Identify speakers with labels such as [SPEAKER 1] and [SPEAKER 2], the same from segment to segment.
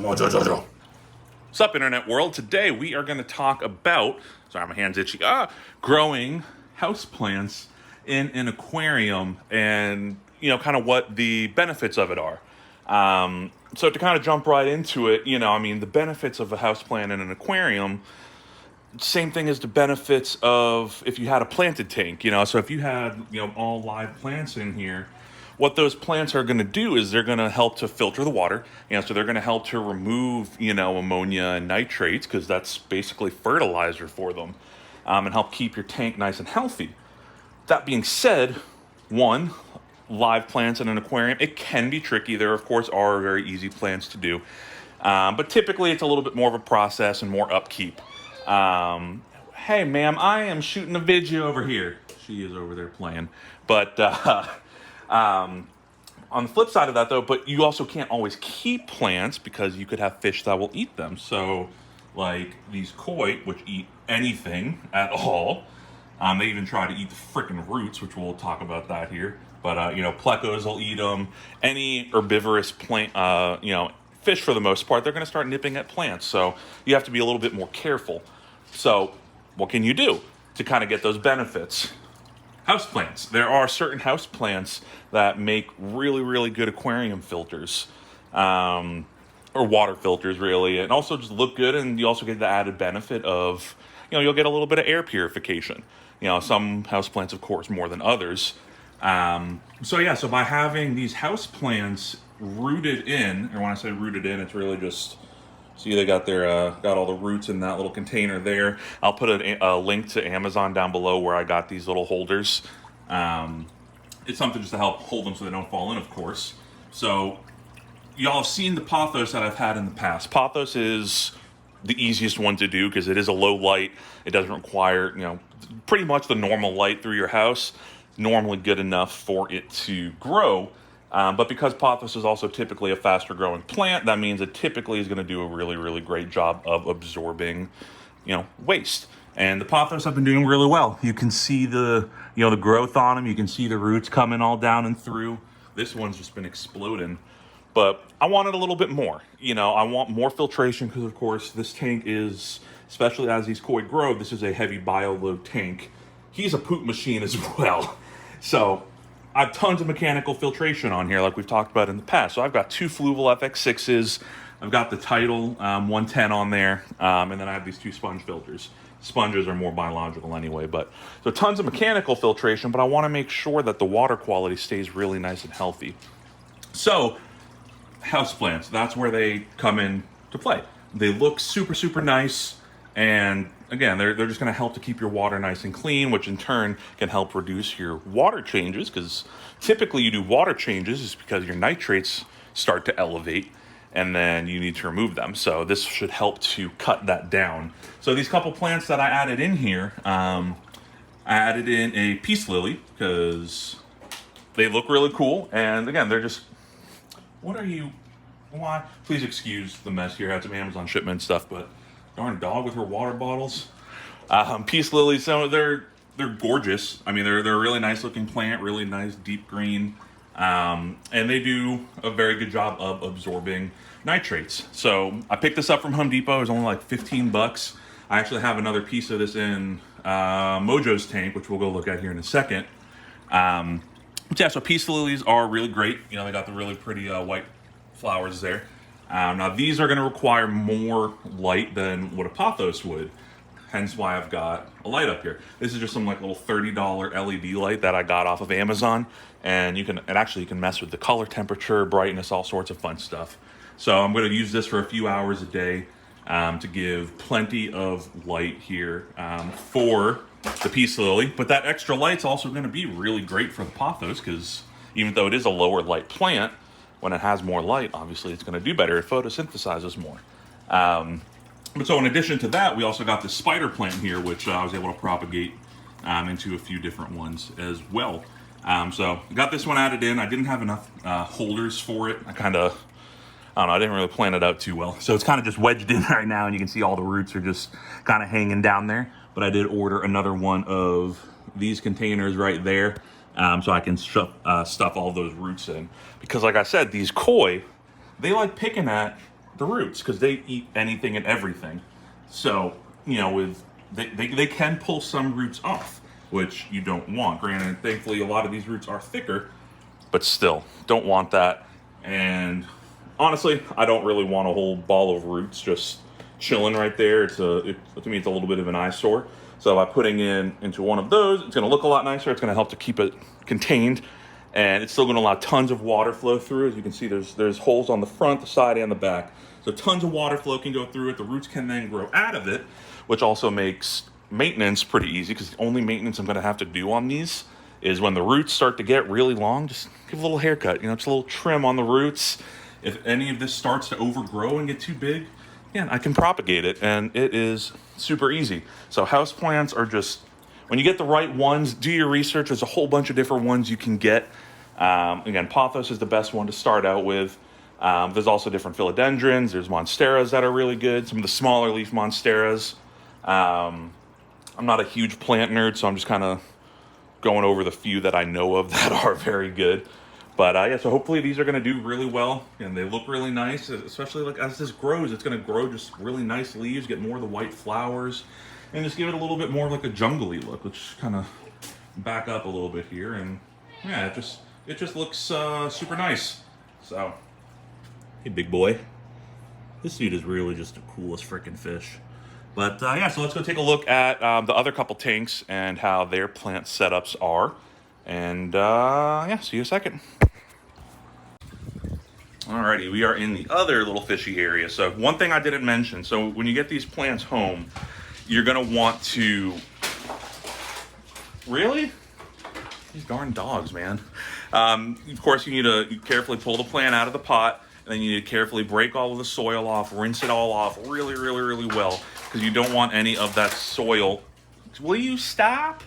[SPEAKER 1] What's up, internet world? Today we are going to talk about, sorry, my hand's itchy, growing houseplants in an aquarium and, kind of what the benefits of it are. So to kind of jump right into it, the benefits of a houseplant in an aquarium, same thing as the benefits of if you had a planted tank, so if you had, all live plants in here, what those plants are going to do is they're going to help to filter the water. So they're going to help to remove, ammonia and nitrates, because that's basically fertilizer for them, and help keep your tank nice and healthy. That being said, one, live plants in an aquarium, it can be tricky. There, of course, are very easy plants to do. But typically it's a little bit more of a process and more upkeep. Hey, ma'am, I am shooting a video over here. She is over there playing. But on the flip side of that, though, but you also can't always keep plants because you could have fish that will eat them. So, like these koi, which eat anything at all. They even try to eat the frickin' roots, which we'll talk about that here. But, plecos will eat them. Any herbivorous plant, fish for the most part, they're going to start nipping at plants. So you have to be a little bit more careful. So what can you do to kind of get those benefits? Houseplants. There are certain houseplants that make really, really good aquarium filters, or water filters, really, and also just look good. And you also get the added benefit of, you'll get a little bit of air purification. Some houseplants, of course, more than others. So by having these houseplants rooted in, or when I say rooted in, it's really just, see, they got got all the roots in that little container there. I'll put a link to Amazon down below where I got these little holders. It's something just to help hold them so they don't fall in, of course. So y'all have seen the pathos that I've had in the past. Pathos is the easiest one to do because it is a low light. It doesn't require, pretty much the normal light through your house. Normally good enough for it to grow. But because pothos is also typically a faster growing plant, that means it typically is going to do a really, really great job of absorbing, waste. And the pothos have been doing really well. You can see the growth on them. You can see the roots coming all down and through. This one's just been exploding. But I wanted a little bit more. I want more filtration because, of course, this tank is, especially as these koi grow, this is a heavy bio-load tank. He's a poop machine as well. So I have tons of mechanical filtration on here like we've talked about in the past. So I've got two Fluval FX6s. I've got the Tidal 110 on there. And then I have these two sponge filters. Sponges are more biological anyway. So tons of mechanical filtration, but I want to make sure that the water quality stays really nice and healthy. So houseplants, that's where they come in to play. They look super, super nice. And again, they're just going to help to keep your water nice and clean, which in turn can help reduce your water changes, because typically you do water changes is because your nitrates start to elevate and then you need to remove them. So this should help to cut that down. So these couple plants that I added in here, I added in a peace lily because they look really cool. And again, they're just, why? Please excuse the mess here. I had some Amazon shipment stuff, but darn dog with her water bottles. Peace lilies, so they're gorgeous. I mean, they're a really nice looking plant, really nice deep green, and they do a very good job of absorbing nitrates. So I picked this up from Home Depot. It was only like 15 bucks. I actually have another piece of this in Mojo's tank, which we'll go look at here in a second. So peace lilies are really great. They got the really pretty white flowers there. Now these are going to require more light than what a pothos would, hence why I've got a light up here. This is just some like little $30 LED light that I got off of Amazon, and you can mess with the color, temperature, brightness, all sorts of fun stuff. So I'm going to use this for a few hours a day to give plenty of light here for the peace lily. But that extra light's also going to be really great for the pothos, because even though it is a lower light plant, when it has more light, obviously it's going to do better. It photosynthesizes more. But so in addition to that, we also got this spider plant here, which I was able to propagate into a few different ones as well. So got this one added in. I didn't have enough holders for it. I didn't really plan it out too well. So it's kind of just wedged in right now, and you can see all the roots are just kind of hanging down there. But I did order another one of these containers right there. So I can stuff all those roots in. Because like I said, these koi, they like picking at the roots because they eat anything and everything. So, you know, they can pull some roots off, which you don't want. Granted, thankfully, a lot of these roots are thicker, but still, don't want that. And honestly, I don't really want a whole ball of roots just chilling right there. To me, it's a little bit of an eyesore. So by putting into one of those, it's going to look a lot nicer. It's going to help to keep it contained, and it's still going to allow tons of water flow through. As you can see, there's holes on the front, the side, and the back. So tons of water flow can go through it. The roots can then grow out of it, which also makes maintenance pretty easy, because the only maintenance I'm going to have to do on these is when the roots start to get really long, just give a little haircut, just a little trim on the roots. If any of this starts to overgrow and get too big, yeah, I can propagate it, and it is super easy. So houseplants are just, when you get the right ones, do your research. There's a whole bunch of different ones you can get. Again, pathos is the best one to start out with. There's also different philodendrons. There's monsteras that are really good. Some of the smaller leaf monsteras. I'm not a huge plant nerd, so I'm just kind of going over the few that I know of that are very good. But yeah, so hopefully these are going to do really well, and they look really nice, especially like as this grows. It's going to grow just really nice leaves, get more of the white flowers, and just give it a little bit more like a jungly look. Let's kind of back up a little bit here, and yeah, it just looks super nice. So, hey, big boy, this dude is really just the coolest freaking fish. But yeah, so let's go take a look at the other couple tanks and how their plant setups are. And yeah, see you in a second. Alrighty, we are in the other little fishy area. So one thing I didn't mention, so when you get these plants home, you're gonna want to, really? These darn dogs, man. Of course, you need to carefully pull the plant out of the pot, and then you need to carefully break all of the soil off, rinse it all off really, really, really well, because you don't want any of that soil. Will you stop?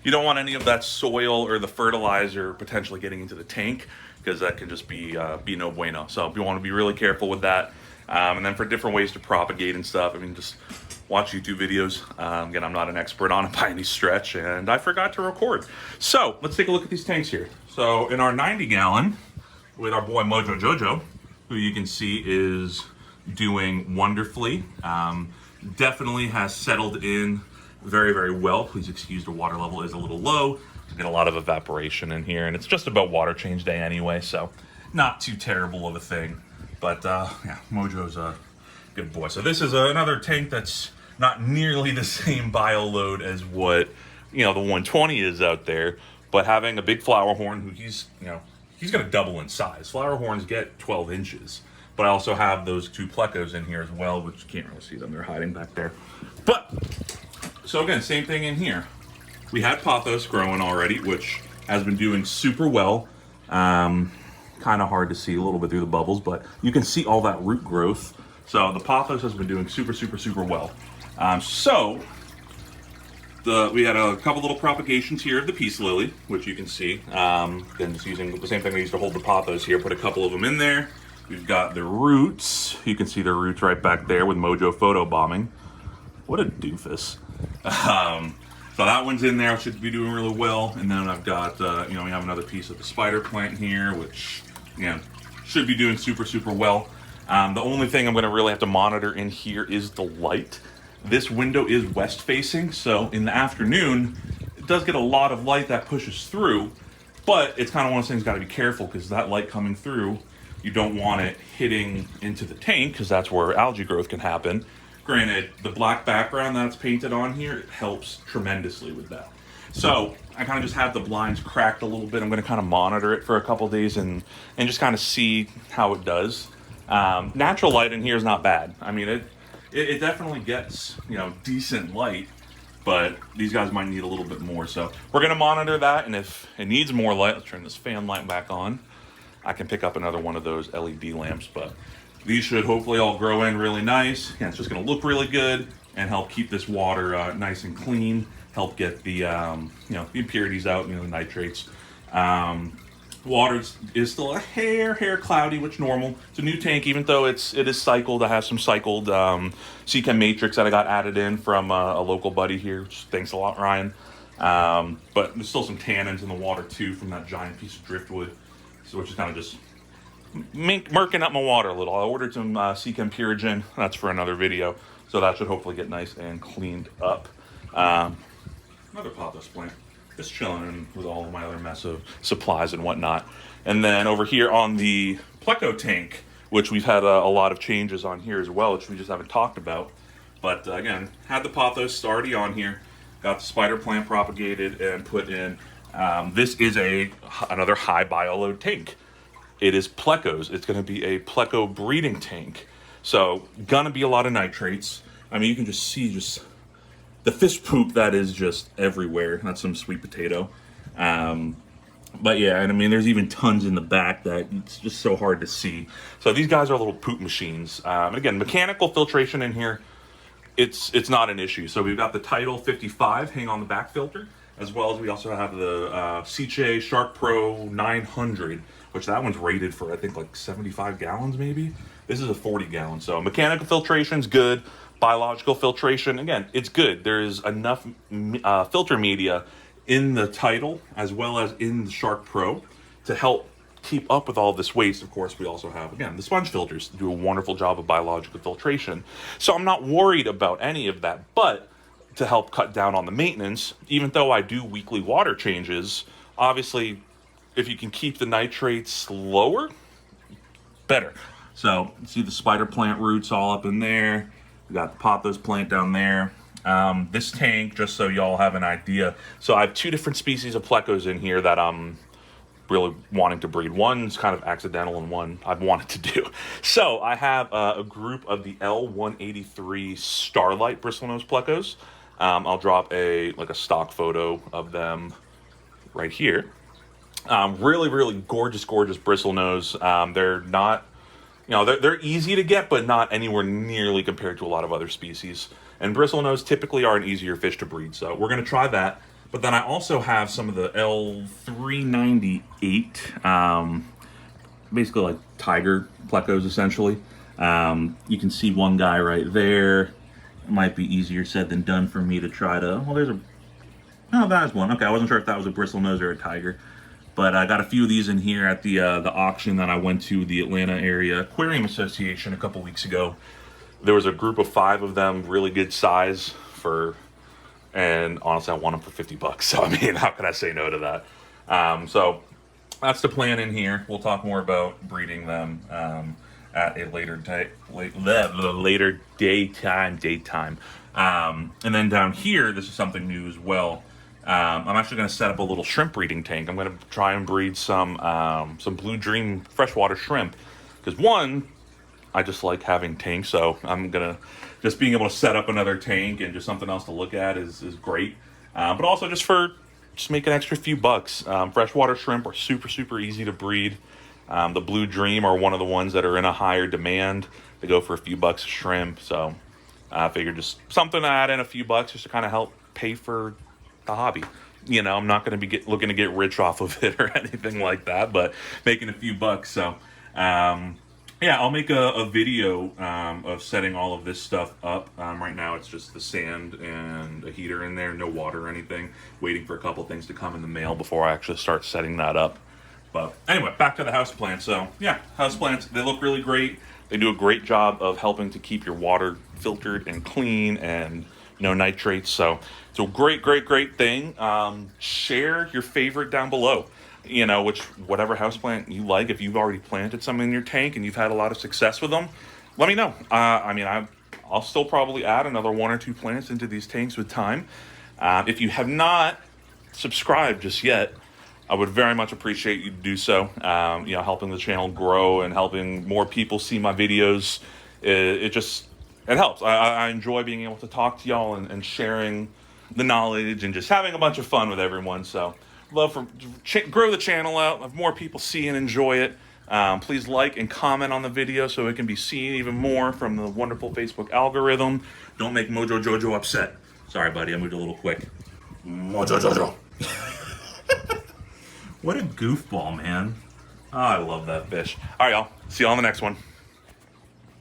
[SPEAKER 1] You don't want any of that soil or the fertilizer potentially getting into the tank, because that can just be no bueno. So you want to be really careful with that. And then for different ways to propagate and stuff, I mean, just watch YouTube videos. Again, I'm not an expert on it by any stretch, and I forgot to record. So let's take a look at these tanks here. So in our 90-gallon, with our boy Mojo Jojo, who you can see is doing wonderfully. Definitely has settled in very, very well. Please excuse the water level is a little low. Get a lot of evaporation in here, and it's just about water change day anyway, so not too terrible of a thing. But yeah, Mojo's a good boy. So this is another tank that's not nearly the same bio load as what the 120 is out there, but having a big flower horn, who he's going to double in size. Flower horns get 12 inches, but I also have those two plecos in here as well, which you can't really see them. They're hiding back there. But so again, same thing in here. We had pathos growing already, which has been doing super well. Kind of hard to see a little bit through the bubbles, but you can see all that root growth. So the pathos has been doing super, super, super well. We had a couple little propagations here of the peace lily, which you can see. Then just using the same thing we used to hold the pathos here, put a couple of them in there. We've got the roots. You can see the roots right back there with Mojo photo bombing. What a doofus. So that one's in there, should be doing really well. And then I've got, we have another piece of the spider plant here, which, should be doing super, super well. The only thing I'm going to really have to monitor in here is the light. This window is west facing, so in the afternoon, it does get a lot of light that pushes through, but it's kind of one of those things, got to be careful, because that light coming through, you don't want it hitting into the tank, because that's where algae growth can happen. Granted, the black background that's painted on here, it helps tremendously with that. So I kind of just have the blinds cracked a little bit. I'm going to kind of monitor it for a couple days and just kind of see how it does. Natural light in here is not bad. I mean, it definitely gets, decent light, but these guys might need a little bit more. So we're going to monitor that, and if it needs more light, let's turn this fan light back on. I can pick up another one of those LED lamps, but these should hopefully all grow in really nice. Yeah, it's just going to look really good and help keep this water nice and clean. Help get the the impurities out, the nitrates. Water is still a hair cloudy, which normal. It's a new tank, even though it is cycled. I have some cycled Seachem Matrix that I got added in from a local buddy here. Thanks a lot, Ryan. But there's still some tannins in the water too from that giant piece of driftwood, so which is kind of just murking up my water a little. I ordered some Seachem Purigen. That's for another video. So that should hopefully get nice and cleaned up. Another pathos plant. Just chilling in with all of my other mess of supplies and whatnot. And then over here on the pleco tank, which we've had a lot of changes on here as well, which we just haven't talked about. But again, had the pathos already on here. Got the spider plant propagated and put in. This is another high bioload tank. It is plecos. It's going to be a pleco breeding tank. So gonna be a lot of nitrates. I mean, you can just see the fish poop that is just everywhere. That's some sweet potato. But yeah, and I mean, there's even tons in the back that it's just so hard to see. So these guys are little poop machines. Again, mechanical filtration in here, it's not an issue. So we've got the Tidal 55 hang on the back filter, as well as we also have the Seachem Shark Pro 900, which that one's rated for, I think, like 75 gallons maybe. This is a 40 gallon. So mechanical filtration's good. Biological filtration, again, it's good. There's enough filter media in the Tidal as well as in the Shark Pro to help keep up with all this waste. Of course, we also have, again, the sponge filters do a wonderful job of biological filtration. So I'm not worried about any of that, but to help cut down on the maintenance, even though I do weekly water changes, obviously, if you can keep the nitrates lower, better. So see the spider plant roots all up in there. We got the pathos plant down there. This tank, just so y'all have an idea. So I have two different species of plecos in here that I'm really wanting to breed. One's kind of accidental and one I've wanted to do. So I have a group of the L183 Starlight bristlenose plecos. I'll drop a stock photo of them right here. Really, really gorgeous bristlenose. They're not, they're easy to get, but not anywhere nearly compared to a lot of other species. And bristlenose typically are an easier fish to breed, so we're going to try that. But then I also have some of the L398, basically like tiger plecos, essentially. You can see one guy right there. It might be easier said than done for me to try to... Well, that is one. Okay, I wasn't sure if that was a bristlenose or a tiger. But I got a few of these in here at the auction that I went to, the Atlanta Area Aquarium Association a couple weeks ago. There was a group of 5 of them, really good size and honestly, I want them for 50 bucks. So, I mean, how can I say no to that? So that's the plan in here. We'll talk more about breeding them at a later daytime. And then down here, this is something new as well. I'm actually going to set up a little shrimp breeding tank. I'm going to try and breed some Blue Dream freshwater shrimp. Because one, I just like having tanks, so I'm going to... Just being able to set up another tank and just something else to look at is great. But also just make an extra few bucks. Freshwater shrimp are super, super easy to breed. The Blue Dream are one of the ones that are in a higher demand. They go for a few bucks a shrimp. So I figured just something to add in a few bucks just to kind of help pay for the hobby. I'm not going to be looking to get rich off of it or anything like that, but making a few bucks. So, yeah, I'll make a video of setting all of this stuff up. Right now it's just the sand and a heater in there, no water or anything. Waiting for a couple things to come in the mail before I actually start setting that up. But anyway, back to the houseplants. So yeah, houseplants, they look really great. They do a great job of helping to keep your water filtered and clean and no nitrates. So it's a great, great, great thing. Share your favorite down below. Whatever houseplant you like. If you've already planted some in your tank and you've had a lot of success with them, let me know. I'll still probably add another 1 or 2 plants into these tanks with time. If you have not subscribed just yet, I would very much appreciate you to do so. Helping the channel grow and helping more people see my videos. It helps. I enjoy being able to talk to y'all and sharing the knowledge and just having a bunch of fun with everyone. So love grow the channel out, have more people see and enjoy it. Please like and comment on the video so it can be seen even more from the wonderful Facebook algorithm. Don't make Mojo Jojo upset. Sorry, buddy, I moved a little quick. Mojo Jojo. What a goofball, man. Oh, I love that fish. All right, y'all. See you on the next one.